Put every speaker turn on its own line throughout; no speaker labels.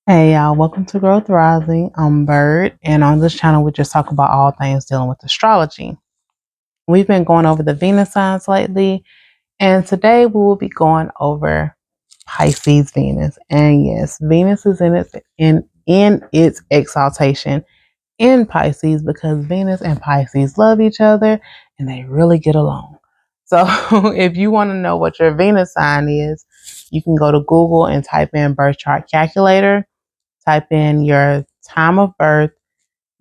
Hey y'all, welcome to Growth Rising. I'm Bird, and on this channel, we just talk about all things dealing with astrology. We've been going over the Venus signs lately, and today we will be going over Pisces Venus. And yes, Venus is in its exaltation in Pisces because Venus and Pisces love each other and they really get along. So if you want to know what your Venus sign is, you can go to Google and type in birth chart calculator. Type in your time of birth,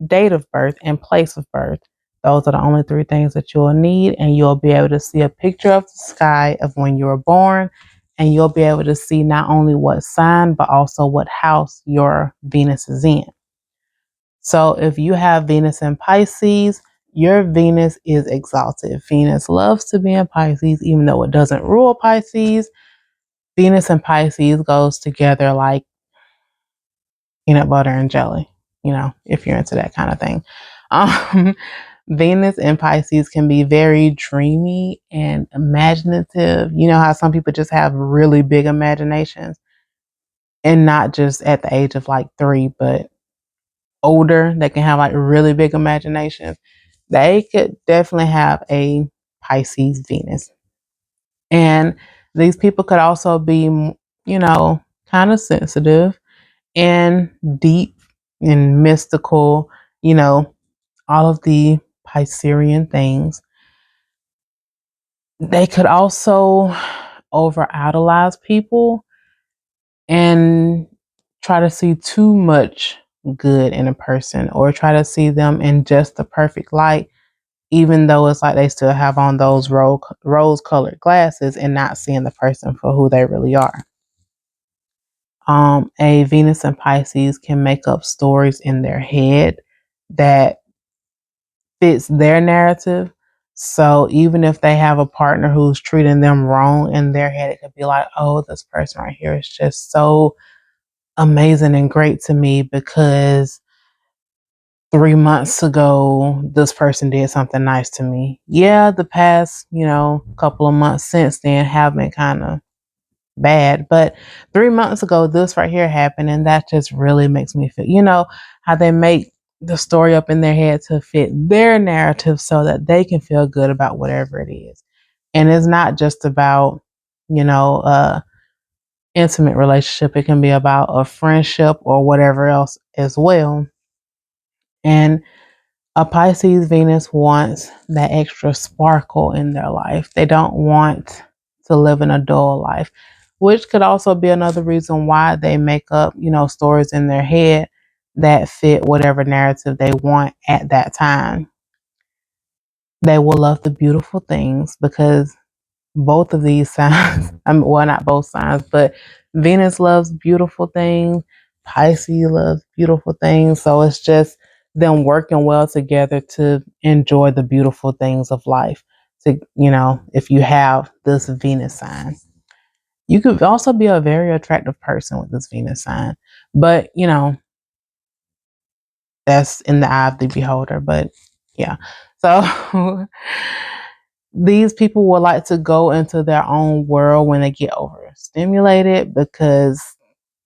date of birth, and place of birth. Those are the only three things that you'll need, and you'll be able to see a picture of the sky of when you were born, and you'll be able to see not only what sign, but also what house your Venus is in. So if you have Venus in Pisces, your Venus is exalted. Venus loves to be in Pisces, even though it doesn't rule Pisces. Venus and Pisces goes together like peanut butter and jelly, if you're into that kind of thing. Um, Venus and Pisces can be very dreamy and imaginative. You know how some people just have really big imaginations, and not just at the age of like 3, but older, they can have like really big imaginations. They could definitely have a Pisces Venus. And these people could also be, kind of sensitive and deep and mystical, you know, all of the Piscean things. They could also over idolize people and try to see too much good in a person or try to see them in just the perfect light, even though it's like they still have on those rose colored glasses and not seeing the person for who they really are. A Venus and Pisces can make up stories in their head that fits their narrative. So even if they have a partner who's treating them wrong in their head, it could be like, oh, this person right here is just so amazing and great to me because 3 months ago, this person did something nice to me. Yeah, the past, couple of months since then have been kind of bad. But 3 months ago, this right here happened, and that just really makes me feel, how they make the story up in their head to fit their narrative so that they can feel good about whatever it is. And it's not just about, intimate relationship. It can be about a friendship or whatever else as well. And a Pisces Venus wants that extra sparkle in their life. They don't want to live in a dull life, which could also be another reason why they make up, stories in their head that fit whatever narrative they want at that time. They will love the beautiful things because both of these signs, well, not both signs, but Venus loves beautiful things, Pisces loves beautiful things. So it's just them working well together to enjoy the beautiful things of life. To, if you have this Venus sign, you could also be a very attractive person with this Venus sign, but that's in the eye of the beholder. But yeah, so these people would like to go into their own world when they get overstimulated because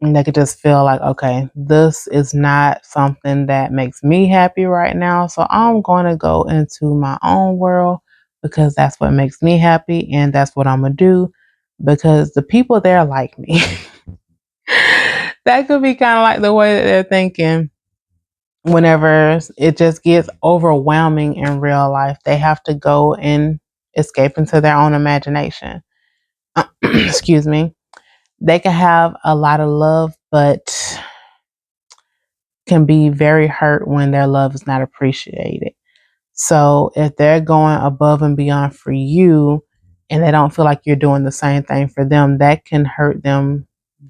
they could just feel like, okay, this is not something that makes me happy right now. So I'm going to go into my own world because that's what makes me happy. And that's what I'm going to do because the people there like me. That could be kind of like the way that they're thinking whenever it just gets overwhelming in real life. They have to go and escape into their own imagination. Excuse me. They can have a lot of love, but can be very hurt when their love is not appreciated. So if they're going above and beyond for you and they don't feel like you're doing the same thing for them, that can hurt them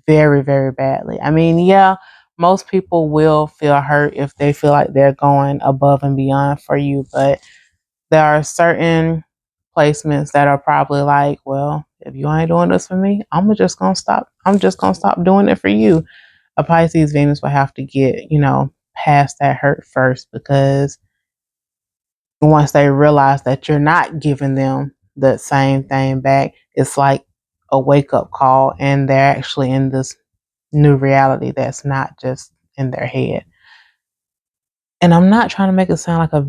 very, very badly. I mean, yeah, most people will feel hurt if they feel like they're going above and beyond for you, but there are certain placements that are probably like, well, if you ain't doing this for me, I'm just gonna stop. I'm just gonna stop doing it for you. A Pisces Venus will have to get, past that hurt first because once they realize that you're not giving them the same thing back, it's like a wake up call and they're actually in this new reality that's not just in their head. And I'm not trying to make it sound like a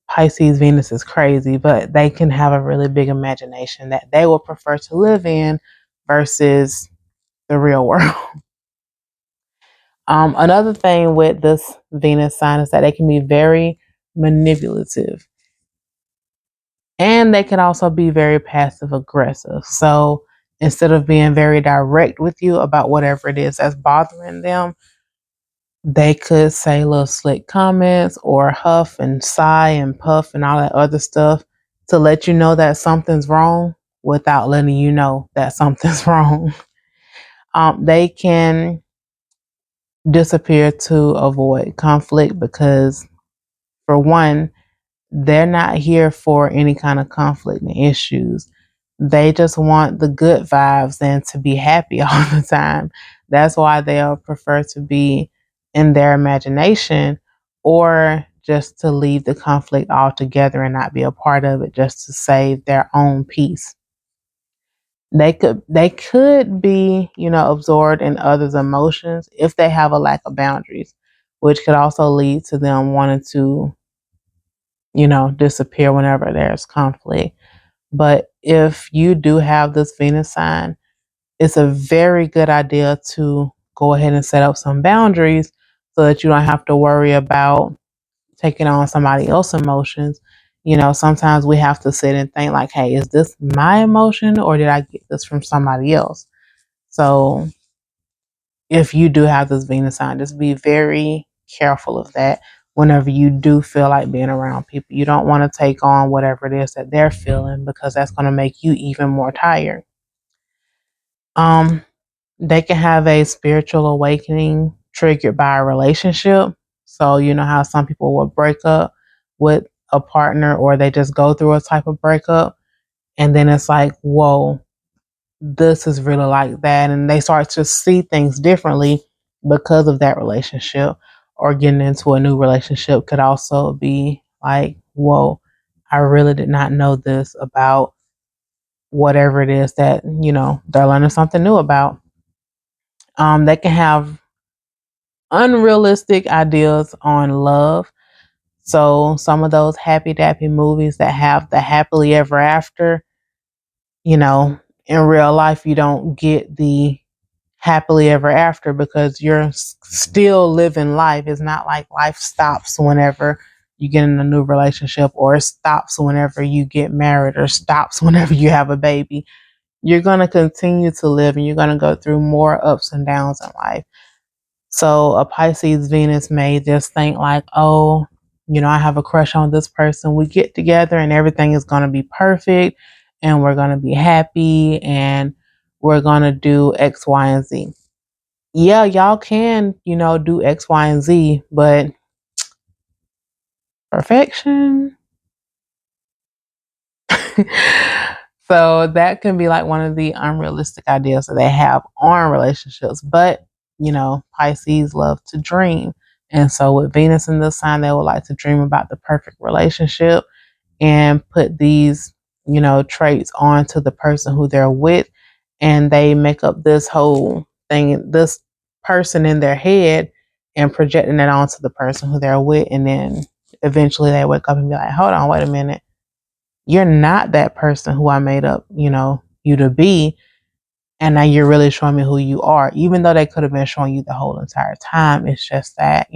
Pisces Venus is crazy, but they can have a really big imagination that they will prefer to live in versus the real world. Another thing with this Venus sign is that they can be very manipulative, and they can also be very passive aggressive. So instead of being very direct with you about whatever it is that's bothering them, they could say little slick comments or huff and sigh and puff and all that other stuff to let you know that something's wrong without letting you know that something's wrong. They can disappear to avoid conflict because, for one, they're not here for any kind of conflict and issues. They just want the good vibes and to be happy all the time. That's why they'll prefer to be in their imagination or just to leave the conflict altogether and not be a part of it just to save their own peace. They could be, absorbed in others' emotions if they have a lack of boundaries, which could also lead to them wanting to, disappear whenever there's conflict. But if you do have this Venus sign, it's a very good idea to go ahead and set up some boundaries so that you don't have to worry about taking on somebody else's emotions. Sometimes we have to sit and think like, hey, is this my emotion or did I get this from somebody else? So if you do have this Venus sign, just be very careful of that whenever you do feel like being around people. You don't want to take on whatever it is that they're feeling because that's going to make you even more tired. Um, they can have a spiritual awakening triggered by a relationship. So you know how some people will break up with a partner or they just go through a type of breakup and then it's like, whoa, this is really like that, and they start to see things differently because of that relationship. Or getting into a new relationship could also be like, whoa, I really did not know this about whatever it is that they're learning something new about. They can have unrealistic ideas on love. So some of those happy dappy movies that have the happily ever after, you know in real life you don't get the happily ever after because you're still living life. It's not like life stops whenever you get in a new relationship or it stops whenever you get married or stops whenever you have a baby. You're going to continue to live and you're going to go through more ups and downs in life. So a Pisces Venus may just think like, oh, I have a crush on this person. We get together and everything is going to be perfect and we're going to be happy and we're going to do X, Y, and Z. Yeah, y'all can, do X, Y, and Z, but perfection. So that can be like one of the unrealistic ideas that they have on relationships. But, Pisces love to dream. And so with Venus in this sign, they would like to dream about the perfect relationship and put these, traits onto the person who they're with. And they make up this whole thing, this person in their head and projecting it onto the person who they're with. And then eventually they wake up and be like, hold on, wait a minute. You're not that person who I made up, you to be. And now you're really showing me who you are, even though they could have been showing you the whole entire time. It's just that,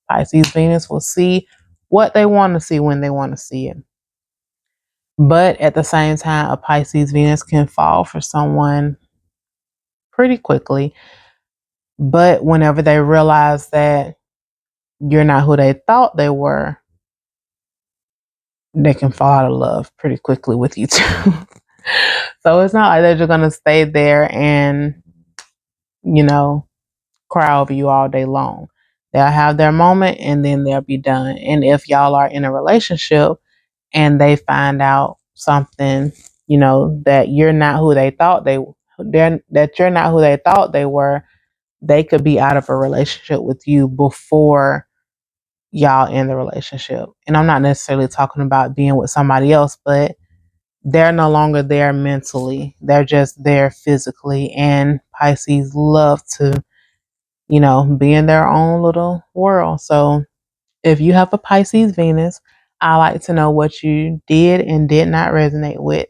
Pisces Venus will see what they want to see when they want to see it. But at the same time, a Pisces Venus can fall for someone pretty quickly. But whenever they realize that you're not who they thought they were, they can fall out of love pretty quickly with you too. So it's not like they're just going to stay there and, you know, cry over you all day long. They'll have their moment and then they'll be done. And if y'all are in a relationship and they find out something, that you're not who they thought that you're not who they thought they were, they could be out of a relationship with you before y'all in the relationship. And I'm not necessarily talking about being with somebody else, but they're no longer there mentally. They're just there physically. And Pisces love to, be in their own little world. So if you have a Pisces Venus, I like to know what you did and did not resonate with.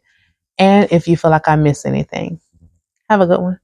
And if you feel like I missed anything. Have a good one.